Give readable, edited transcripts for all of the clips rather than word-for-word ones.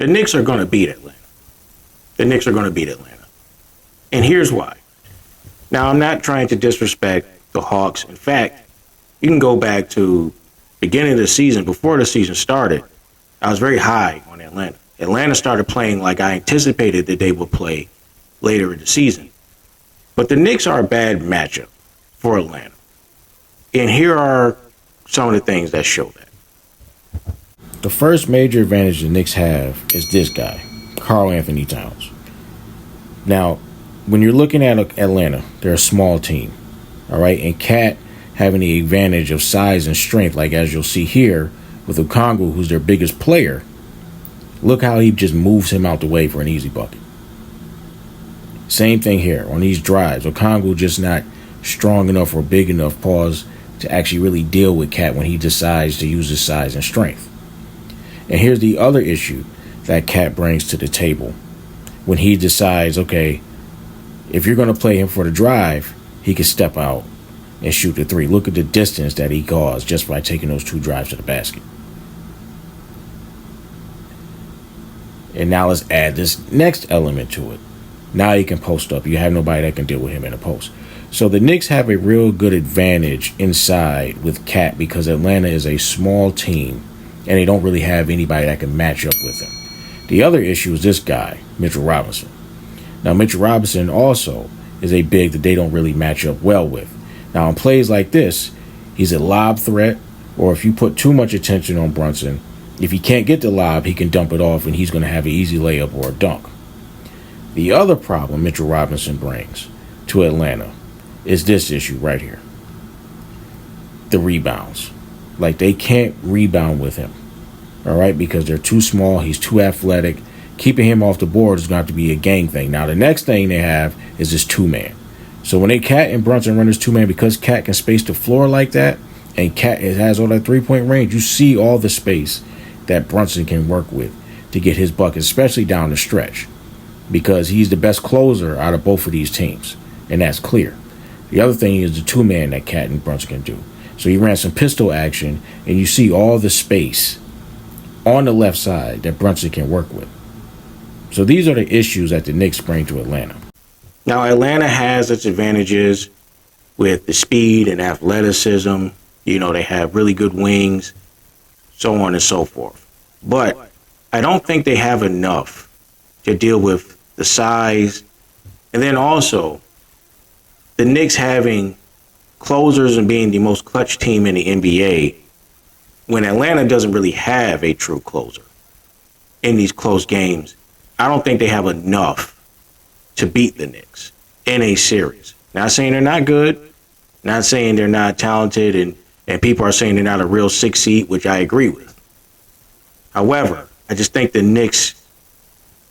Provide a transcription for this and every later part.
The Knicks are going to beat Atlanta. The Knicks are going to beat Atlanta. And here's why. Now, I'm not trying to disrespect the Hawks. In fact, you can go back to beginning of the season, before the season started, I was very high on Atlanta. Atlanta started playing like I anticipated that they would play later in the season. But the Knicks are a bad matchup for Atlanta. And here are some of the things that show that. The first major advantage the Knicks have is this guy, Karl Anthony Towns. Now, when you're looking at Atlanta, they're a small team, all right? And Cat having the advantage of size and strength, like as you'll see here with Okongwu, who's their biggest player. Look how he just moves him out the way for an easy bucket. Same thing here on these drives. Okongwu just not strong enough or big enough, to actually really deal with Cat when he decides to use his size and strength. And here's the other issue that Cat brings to the table. When he decides, okay, if you're going to play him for the drive, he can step out and shoot the three. Look at the distance that he caused just by taking those two drives to the basket. And now let's add this next element to it. Now he can post up. You have nobody that can deal with him in a post. So the Knicks have a real good advantage inside with Cat because Atlanta is a small team and they don't really have anybody that can match up with him. The other issue is this guy, Mitchell Robinson. Now, Mitchell Robinson also is a big that they don't really match up well with. Now, in plays like this, he's a lob threat, or if you put too much attention on Brunson, if he can't get the lob, he can dump it off and he's going to have an easy layup or a dunk. The other problem Mitchell Robinson brings to Atlanta is this issue right here. The rebounds. Like, they can't rebound with him, all right, because they're too small. He's too athletic. Keeping him off the board is going to have to be a gang thing. Now, the next thing they have is this two-man. So when they Cat and Brunson run this two-man, because Cat can space the floor like that, and Cat has all that three-point range, you see all the space that Brunson can work with to get his buckets, especially down the stretch, because he's the best closer out of both of these teams, and that's clear. The other thing is the two-man that Cat and Brunson can do. So he ran some pistol action, and you see all the space on the left side that Brunson can work with. So these are the issues that the Knicks bring to Atlanta. Now, Atlanta has its advantages with the speed and athleticism. You know, they have really good wings, so on and so forth. But I don't think they have enough to deal with the size. And then also, the Knicks having closers and being the most clutch team in the NBA, when Atlanta doesn't really have a true closer in these close games, I don't think they have enough to beat the Knicks in a series. Not saying they're not good, not saying they're not talented, and people are saying they're not a real 6 seed, which I agree with. However, I just think the Knicks,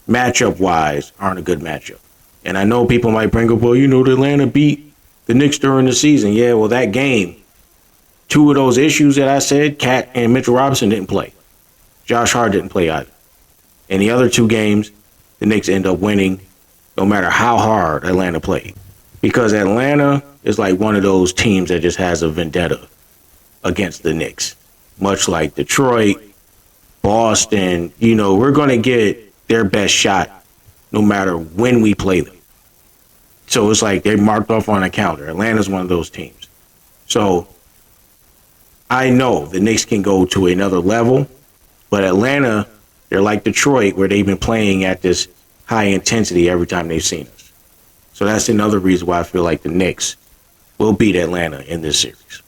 matchup-wise, aren't a good matchup. And I know people might bring up, well, you know, the Atlanta beat the Knicks during the season. Yeah, well, that game, two of those issues that I said, Cat and Mitchell Robinson didn't play. Josh Hart didn't play either. And the other two games, the Knicks end up winning no matter how hard Atlanta played. Because Atlanta is like one of those teams that just has a vendetta against the Knicks. Much like Detroit, Boston, you know, we're going to get their best shot no matter when we play them. So it's like they're marked off on a calendar. Atlanta's one of those teams. So I know the Knicks can go to another level, but Atlanta, they're like Detroit, where they've been playing at this high intensity every time they've seen us. So that's another reason why I feel like the Knicks will beat Atlanta in this series.